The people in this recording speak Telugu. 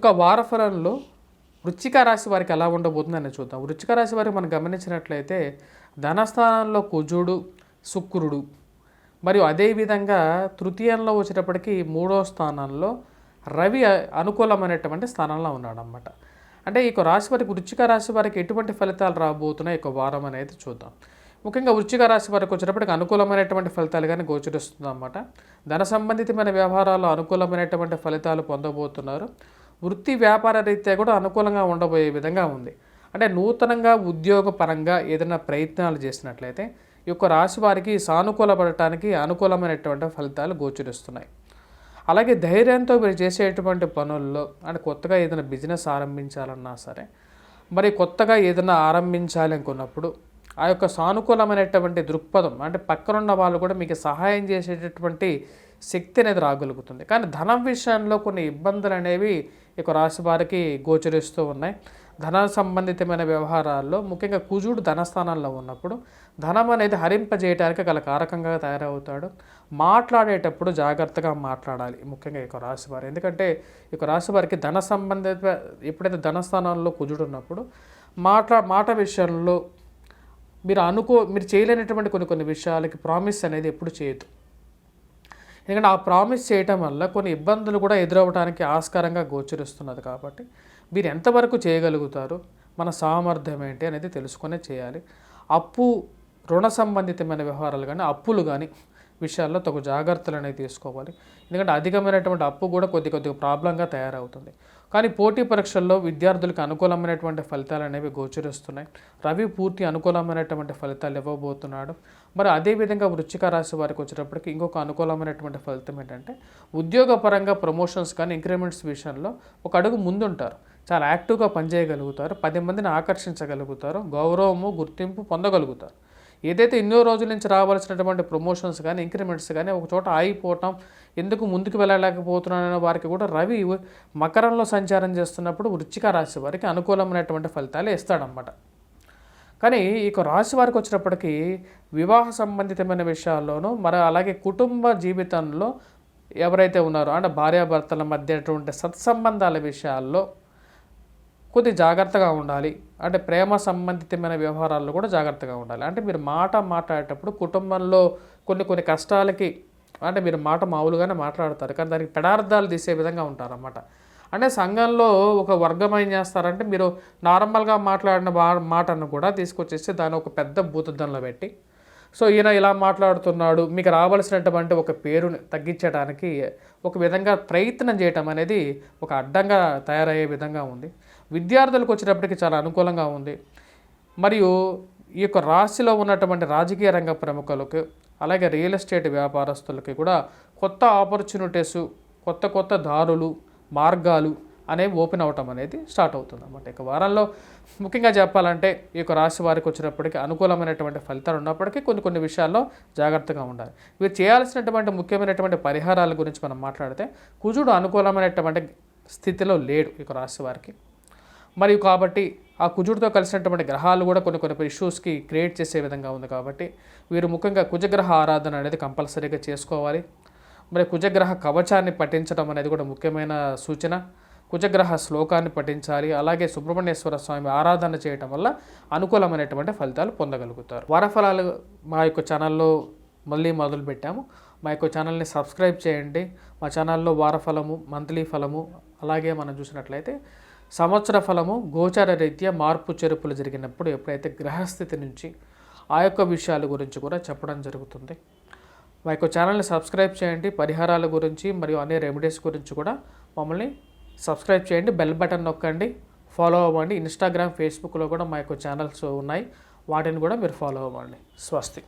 యొక్క వారఫలంలో వృశ్చిక రాశి వారికి ఎలా ఉండబోతుందని చూద్దాం. వృశ్చిక రాశి వారికి మనం గమనించినట్లయితే ధనస్థానంలో కుజుడు, శుక్రుడు మరియు అదేవిధంగా తృతీయంలో వచ్చేటప్పటికి 3వ స్థానంలో రవి అనుకూలమైనటువంటి స్థానంలో ఉన్నాడన్నమాట. అంటే ఈ రాశి వారికి వృశ్చిక రాశి వారికి ఎటువంటి ఫలితాలు రాబోతున్నాయి ఈ వారం అనేది చూద్దాం. ముఖ్యంగా వృశ్చిక రాశి వారికి వచ్చేటప్పటికి అనుకూలమైనటువంటి ఫలితాలు కానీ గోచరిస్తుంది అన్నమాట. ధన సంబంధితమైన వ్యవహారాల్లో అనుకూలమైనటువంటి ఫలితాలు పొందబోతున్నారు. వృత్తి వ్యాపార రీత్యా కూడా అనుకూలంగా ఉండబోయే విధంగా ఉంది. అంటే నూతనంగా ఉద్యోగపరంగా ఏదైనా ప్రయత్నాలు చేసినట్లయితే ఈ యొక్క రాశి వారికి సానుకూలపడటానికి అనుకూలమైనటువంటి ఫలితాలు గోచరిస్తున్నాయి. అలాగే ధైర్యంతో మీరు చేసేటువంటి పనుల్లో అంటే కొత్తగా ఏదైనా బిజినెస్ ఆరంభించాలన్నా సరే, మరి కొత్తగా ఏదైనా ఆరంభించాలి అనుకున్నప్పుడు ఆ యొక్క సానుకూలమైనటువంటి దృక్పథం అంటే పక్కనున్న వాళ్ళు కూడా మీకు సహాయం చేసేటటువంటి శక్తి అనేది రాగలుగుతుంది. కానీ ధనం విషయంలో కొన్ని ఇబ్బందులు అనేవి ఇక రాశి వారికి గోచరిస్తూ ఉన్నాయి. ధన సంబంధితమైన వ్యవహారాల్లో ముఖ్యంగా కుజుడు ధనస్థానాల్లో ఉన్నప్పుడు ధనం అనేది హరింపజేయడానికి గల కారకంగా తయారవుతాడు. మాట్లాడేటప్పుడు జాగ్రత్తగా మాట్లాడాలి ముఖ్యంగా ఈ రాశి వారు. ఎందుకంటే ఈ రాశి వారికి ధన సంబంధిత ఎప్పుడైతే ధనస్థానాల్లో కుజుడు ఉన్నప్పుడు మాట విషయంలో మీరు చేయలేనటువంటి కొన్ని విషయాలకి ప్రామిస్ అనేది ఎప్పుడు చేయొద్దు. ఎందుకంటే ఆ ప్రామిస్ చేయటం వల్ల కొన్ని ఇబ్బందులు కూడా ఎదురవడానికి ఆస్కారంగా గోచరిస్తున్నది. కాబట్టి మీరు ఎంతవరకు చేయగలుగుతారు, మన సామర్థ్యం ఏంటి అనేది తెలుసుకునే చేయాలి. రుణ సంబంధితమైన వ్యవహారాలు కానీ అప్పులు కానీ విషయాల్లో తగు జాగ్రత్తలు అనేవి తీసుకోవాలి. ఎందుకంటే అధికమైనటువంటి అప్పు కూడా కొద్దిగా ప్రాబ్లంగా తయారవుతుంది. కానీ పోటీ పరీక్షల్లో విద్యార్థులకు అనుకూలమైనటువంటి ఫలితాలు అనేవి గోచరిస్తున్నాయి. రవి పూర్తి అనుకూలమైనటువంటి ఫలితాలు ఇవ్వబోతున్నాడు. మరి అదేవిధంగా వృశ్చిక రాశి వారికి వచ్చేటప్పటికి ఇంకొక అనుకూలమైనటువంటి ఫలితం ఏంటంటే ఉద్యోగపరంగా ప్రమోషన్స్ కానీ ఇంక్రిమెంట్స్ విషయంలో ఒక అడుగు ముందుంటారు. చాలా యాక్టివ్గా పనిచేయగలుగుతారు. 10 మందిని ఆకర్షించగలుగుతారు. గౌరవము, గుర్తింపు పొందగలుగుతారు. ఏదైతే ఎన్నో రోజుల నుంచి రావాల్సినటువంటి ప్రమోషన్స్ కానీ ఇంక్రిమెంట్స్ కానీ ఒక చోట ఆగిపోవటం, ఎందుకు ముందుకు వెళ్ళలేకపోతున్నాననే వారికి కూడా రవి మకరంలో సంచారం చేస్తున్నప్పుడు వృశ్చిక రాశి వారికి అనుకూలమైనటువంటి ఫలితాలు ఇస్తాడన్నమాట. కానీ ఈ రాశి వారికి వచ్చినప్పటికీ వివాహ సంబంధితమైన విషయాల్లోనూ మరి అలాగే కుటుంబ జీవితంలో ఎవరైతే ఉన్నారో అంటే భార్యాభర్తల మధ్య అటువంటి సత్సంబంధాల విషయాల్లో కొద్ది జాగ్రత్తగా ఉండాలి. అంటే ప్రేమ సంబంధితమైన వ్యవహారాల్లో కూడా జాగ్రత్తగా ఉండాలి. అంటే మీరు మాట్లాడేటప్పుడు కుటుంబంలో కొన్ని కష్టాలకి అంటే మీరు మామూలుగానే మాట్లాడతారు, కానీ దానికి పెడార్థాలు తీసే విధంగా ఉంటారన్నమాట. అంటే సంఘంలో ఒక వర్గం ఏం చేస్తారంటే మీరు నార్మల్గా మాట్లాడిన మాటను కూడా తీసుకొచ్చేసి దాన్ని ఒక పెద్ద భూతద్దంలో పెట్టి ఈయన ఇలా మాట్లాడుతున్నాడు, మీకు రావాల్సినటువంటి ఒక పేరుని తగ్గించడానికి ఒక విధంగా ప్రయత్నం చేయటం అనేది ఒక అడ్డంగా తయారయ్యే విధంగా ఉంది. విద్యార్థులకు వచ్చేటప్పటికి చాలా అనుకూలంగా ఉంది. మరియు ఈ రాశిలో ఉన్నటువంటి రాజకీయ రంగ ప్రముఖులకు అలాగే రియల్ ఎస్టేట్ వ్యాపారస్తులకి కూడా కొత్త ఆపర్చునిటీస్, కొత్త దారులు, మార్గాలు అనేవి ఓపెన్ అవటం అనేది స్టార్ట్ అవుతుంది అన్నమాట. ఇక వారంలో ముఖ్యంగా చెప్పాలంటే ఈ రాశి వారికి వచ్చినప్పటికీ అనుకూలమైనటువంటి ఫలితాలు ఉన్నప్పటికీ కొన్ని విషయాల్లో జాగ్రత్తగా ఉండాలి. వీరు చేయాల్సినటువంటి ముఖ్యమైనటువంటి పరిహారాల గురించి మనం మాట్లాడితే కుజుడు అనుకూలమైనటువంటి స్థితిలో లేడు ఈ రాశి వారికి. మరియు కాబట్టి ఆ కుజుడితో కలిసినటువంటి గ్రహాలు కూడా కొన్ని ఇష్యూస్కి క్రియేట్ చేసే విధంగా ఉంది. కాబట్టి వీరు ముఖ్యంగా కుజగ్రహ ఆరాధన అనేది కంపల్సరీగా చేసుకోవాలి. మరి కుజగ్రహ కవచాన్ని పఠించడం అనేది కూడా ముఖ్యమైన సూచన. కుజగ్రహ శ్లోకాన్ని పఠించాలి. అలాగే సుబ్రహ్మణ్యేశ్వర స్వామి ఆరాధన చేయటం వల్ల అనుకూలమైనటువంటి ఫలితాలు పొందగలుగుతారు. వారఫలాలు మా యొక్క ఛానల్లో మళ్ళీ మొదలు పెట్టాము. మా యొక్క ఛానల్ని సబ్స్క్రైబ్ చేయండి. మా ఛానల్లో వారఫలము, మంత్లీ ఫలము, అలాగే మనం చూసినట్లయితే సంవత్సర ఫలము, గోచార రీత్యా మార్పు చెరుపులు జరిగినప్పుడు ఎప్పుడైతే గ్రహస్థితి నుంచి ఆ యొక్క విషయాల గురించి కూడా చెప్పడం జరుగుతుంది. మా యొక్క ఛానల్ని సబ్స్క్రైబ్ చేయండి. పరిహారాల గురించి మరియు అన్ని రెమెడీస్ గురించి కూడా మమ్మల్ని సబ్స్క్రైబ్ చేయండి. బెల్ బటన్ నొక్కండి, ఫాలో అవ్వండి. ఇన్స్టాగ్రామ్, ఫేస్బుక్లో కూడా మా యొక్క ఛానల్స్ ఉన్నాయి, వాటిని కూడా మీరు ఫాలో అవ్వండి. స్వస్తి.